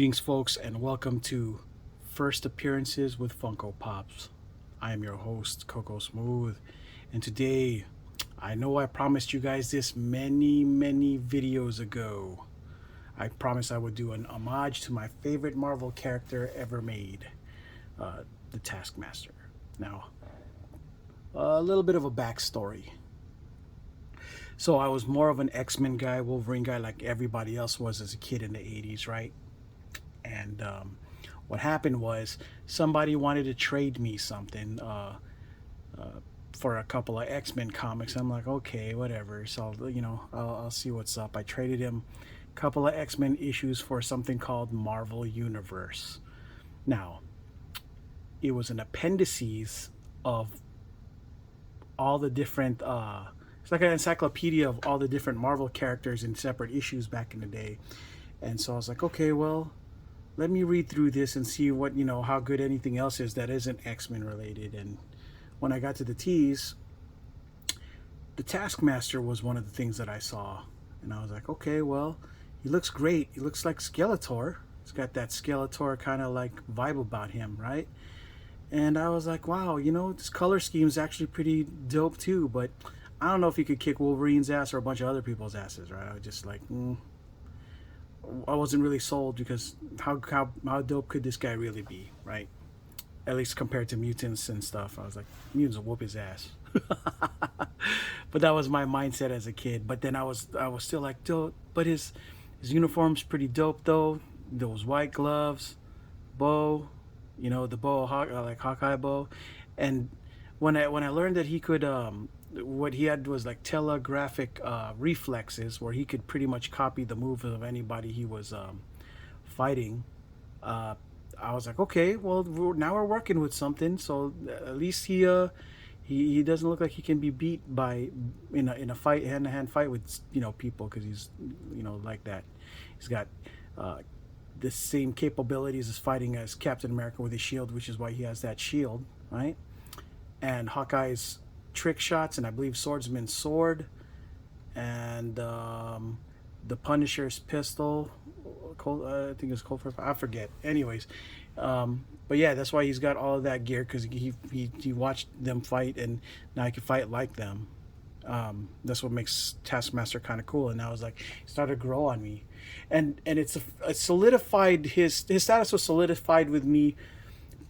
Greetings, folks, and welcome to First Appearances with Funko Pops. I am your host, Coco Smooth, and today, I know I promised you guys this many videos ago. I promised I would do an homage to my favorite Marvel character ever made, the Taskmaster. Now, a little bit of a backstory. So I was more of an X-Men guy, Wolverine guy, like everybody else was as a kid in the 80s, right? And what happened was somebody wanted to trade me something for a couple of X-Men comics. I'm like, okay, whatever. So, I'll see what's up. I traded him a couple of X-Men issues for something called Marvel Universe. Now, it was an appendices of all the different it's like an encyclopedia of all the different Marvel characters in separate issues back in the day. And so I was like, okay, well, let me read through this and see what, how good anything else is that isn't X-Men related. And when I got to the tees, the Taskmaster was one of the things that I saw. And I was like, okay, well, he looks great. He looks like Skeletor. He's got that Skeletor kind of like vibe about him, right? And I was like, wow, this color scheme is actually pretty dope too. But I don't know if he could kick Wolverine's ass or a bunch of other people's asses, right? I was just like, I wasn't really sold because how dope could this guy really be, right? At least compared to mutants and stuff. I was like, mutants will whoop his ass. But that was my mindset as a kid. But then I was still like, dope. But his uniform's pretty dope though. Those white gloves, bow, the bow, like Hawkeye bow. And when I learned that he could what he had was like telegraphic reflexes where he could pretty much copy the moves of anybody he was fighting. I was like, okay, well, now we're working with something. So at least he doesn't look like he can be beat by in a fight, hand-to-hand fight with people, because he's like that. He's got the same capabilities as fighting as Captain America with his shield, which is why he has that shield, right? And Hawkeye's trick shots, and I believe Swordsman's sword, and the Punisher's pistol. I think it's Cold. I forget. Anyways, but yeah, that's why he's got all of that gear, because he watched them fight, and now he can fight like them. That's what makes Taskmaster kind of cool. And I was like, it started to grow on me, and it solidified his status was solidified with me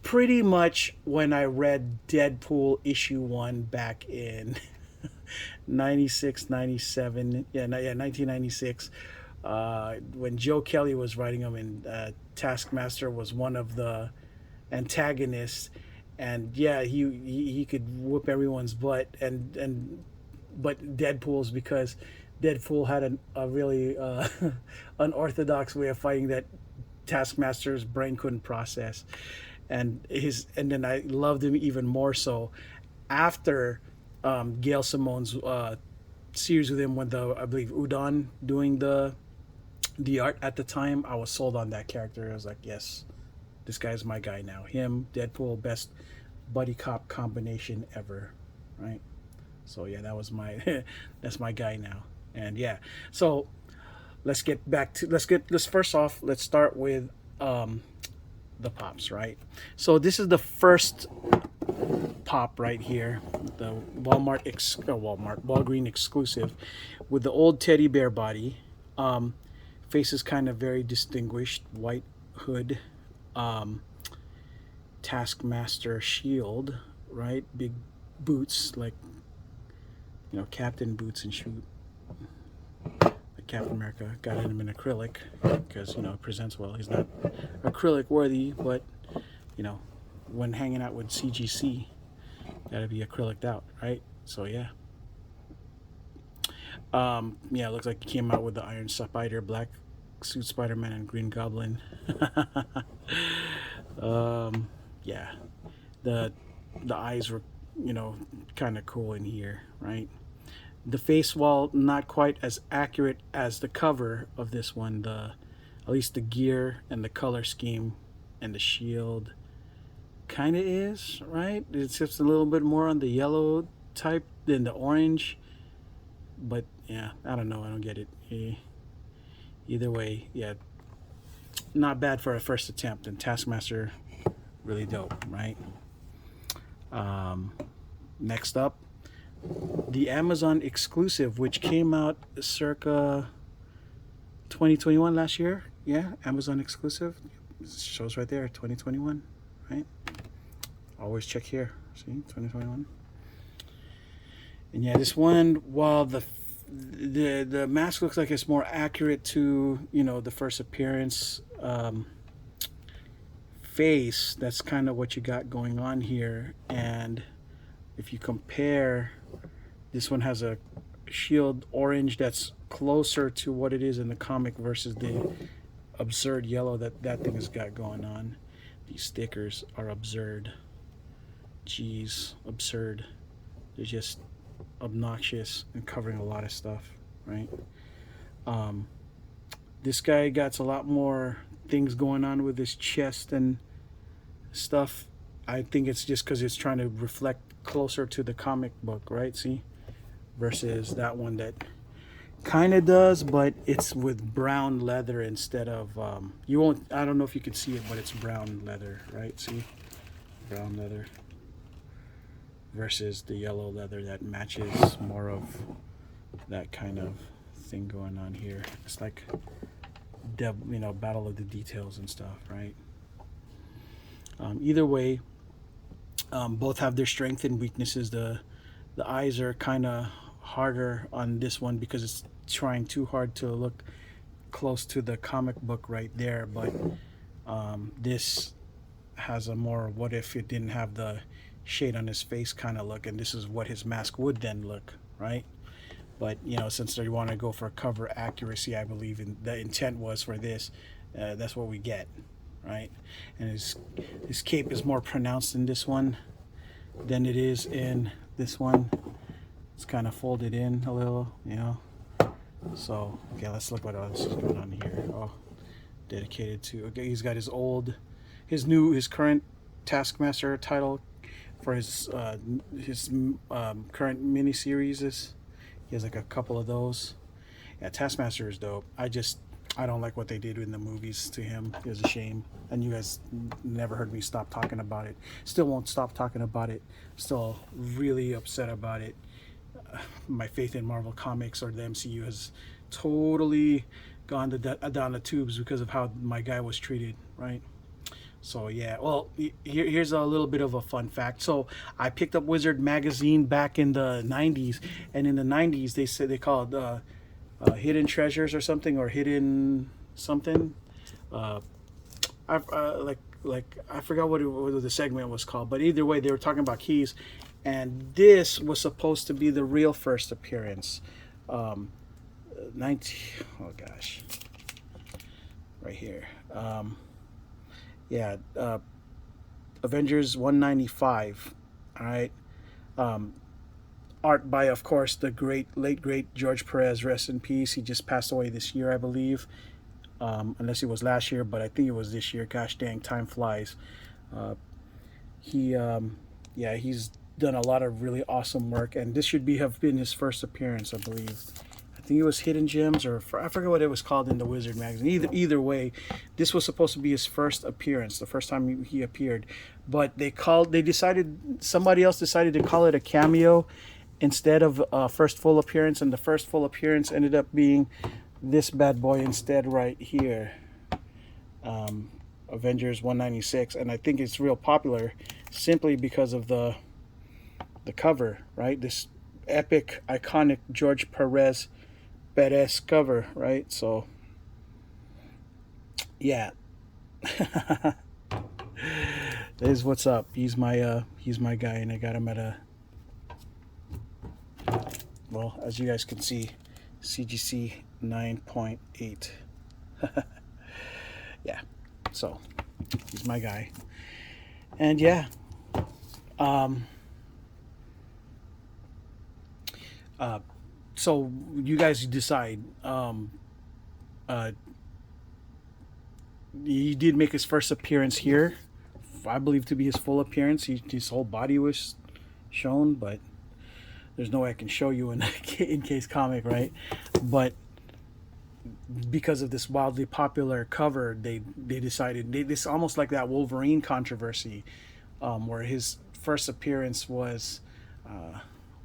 pretty much when I read Deadpool issue 1 back in 96, 97, 1996, when Joe Kelly was writing them, and Taskmaster was one of the antagonists, and yeah, he could whoop everyone's butt, but Deadpool's, because Deadpool had a really unorthodox way of fighting that Taskmaster's brain couldn't process. And then I loved him even more so after Gail Simone's series with him, when I believe Udon doing the art at the time. I was sold on that character. I was like, yes, this guy's my guy now. Him, Deadpool, best buddy cop combination ever, right? So yeah, that was that's my guy now. And yeah, so let's start with the pops, right? So this is the first pop right here, the Walgreen exclusive, with the old teddy bear body. Face is kind of very distinguished, white hood, Taskmaster shield, right? Big boots, like Captain boots and shoot. Captain America got him in acrylic because it presents well. He's not acrylic worthy, but when hanging out with CGC, gotta be acrylic out, right? So yeah, it looks like he came out with the Iron Spider, Black Suit Spider-Man, and Green Goblin. Yeah, the eyes were kind of cool in here, right? The face, while not quite as accurate as the cover of this one, at least the gear and the color scheme and the shield kind of is, right? It's just a little bit more on the yellow type than the orange. But yeah, I don't know. I don't get it. Either way, yeah, not bad for a first attempt, and Taskmaster, really dope, right? Next up, the Amazon exclusive, which came out circa 2021 last year. Yeah, Amazon exclusive. It shows right there, 2021, right? Always check here. See, 2021. And yeah, this one, while the mask looks like it's more accurate to, you know, the first appearance face, that's kind of what you got going on here. And if you compare, this one has a shield orange that's closer to what it is in the comic versus the absurd yellow that thing has got going on. These stickers are absurd. Jeez, absurd. They're just obnoxious and covering a lot of stuff, right? This guy got a lot more things going on with his chest and stuff. I think it's just because it's trying to reflect closer to the comic book, right? See, versus that one that kind of does, but it's with brown leather instead of you won't, I don't know if you can see it, but it's brown leather, right? See, brown leather versus the yellow leather that matches more of that kind of thing going on here. It's like, you know, battle of the details and stuff, right? Either way, both have their strengths and weaknesses. The eyes are kind of harder on this one because it's trying too hard to look close to the comic book right there, but this has a more what if it didn't have the shade on his face kind of look, and this is what his mask would then look, right? But you know, since they want to go for cover accuracy, I believe in the intent was for this, that's what we get, right? And his cape is more pronounced in this one than it is in this one. It's kind of folded in a little, you know. So okay, let's look what else is going on here. Oh, dedicated to, okay, he's got his current Taskmaster title for his current miniseries. He has like a couple of those. Yeah, Taskmaster is dope. I don't like what they did in the movies to him. It was a shame, and you guys never heard me stop talking about it. Still won't stop talking about it. Still really upset about it. My faith in Marvel Comics or the MCU has totally gone down the tubes because of how my guy was treated, right? So yeah, well, here's a little bit of a fun fact. So I picked up Wizard magazine back in the 90s, and in the 90s they said they called hidden treasures or something, or hidden something. I forgot what the segment was called, but either way they were talking about keys, and this was supposed to be the real first appearance. 19, oh gosh, right here. Yeah, Avengers 195. All right. Art by, of course, the late great George Perez. Rest in peace. He just passed away this year, I believe. Unless it was last year, but I think it was this year. Gosh dang, time flies. He's done a lot of really awesome work, and this should have been his first appearance, I believe. I think it was Hidden Gems, or I forget what it was called in the Wizard magazine. Either way, this was supposed to be his first appearance, the first time he appeared. But somebody else decided to call it a cameo instead of a first full appearance, and the first full appearance ended up being this bad boy instead right here. Avengers 196, and I think it's real popular simply because of the cover, right? This epic, iconic George Perez badass cover, right? So yeah. That is what's up. He's my guy, and I got him at well, as you guys can see, CGC 9.8. Yeah, so he's my guy. And yeah, so you guys decide. He did make his first appearance here, I believe to be his full appearance. His whole body was shown, but there's no way I can show you in case comic, right? But because of this wildly popular cover, they decided this almost like that Wolverine controversy, where his first appearance was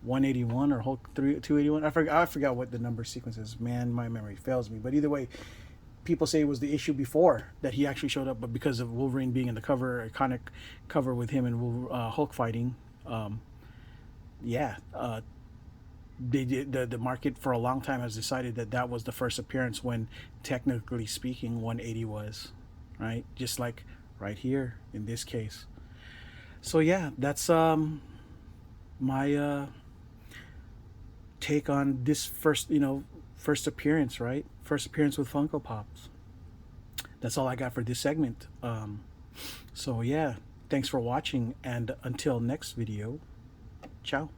181 or Hulk 281. I forgot what the number sequence is. Man, my memory fails me. But either way, people say it was the issue before that he actually showed up, but because of Wolverine being in the cover, iconic cover with him and Hulk fighting, yeah, they did, the market for a long time has decided that that was the first appearance, when technically speaking 180 was, right, just like right here in this case. So yeah, that's my take on this first, first appearance, right? First appearance with Funko Pops. That's all I got for this segment. So yeah, thanks for watching, and until next video, ciao.